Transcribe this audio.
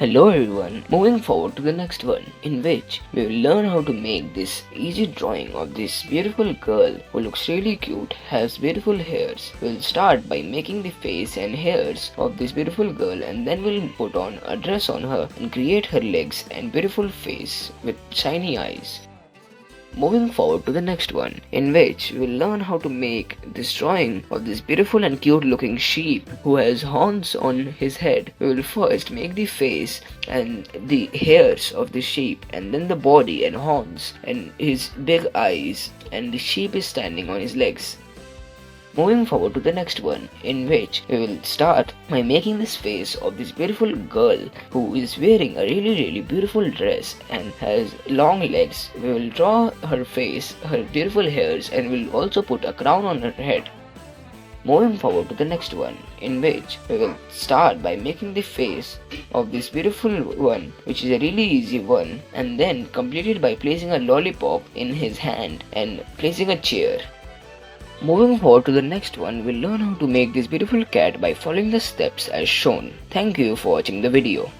Hello everyone, moving forward to the next one, in which we will learn how to make this easy drawing of this beautiful girl who looks really cute, has beautiful hairs. We'll start by making the face and hairs of this beautiful girl, and then we'll put on a dress on her and create her legs and beautiful face with shiny eyes. Moving forward to the next one, in which we'll learn how to make this drawing of this beautiful and cute looking sheep who has horns on his head. We will first make the face and the hairs of the sheep, and then the body and horns and his big eyes, and the sheep is standing on his legs. Moving forward to the next one, in which we will start by making this face of this beautiful girl who is wearing a really beautiful dress and has long legs. We will draw her face, her beautiful hairs, and we'll also put a crown on her head. Moving forward to the next one, in which we will start by making the face of this beautiful one, which is a really easy one, and then complete it by placing a lollipop in his hand and placing a chair. Moving forward to the next one, we'll learn how to make this beautiful cat by following the steps as shown. Thank you for watching the video.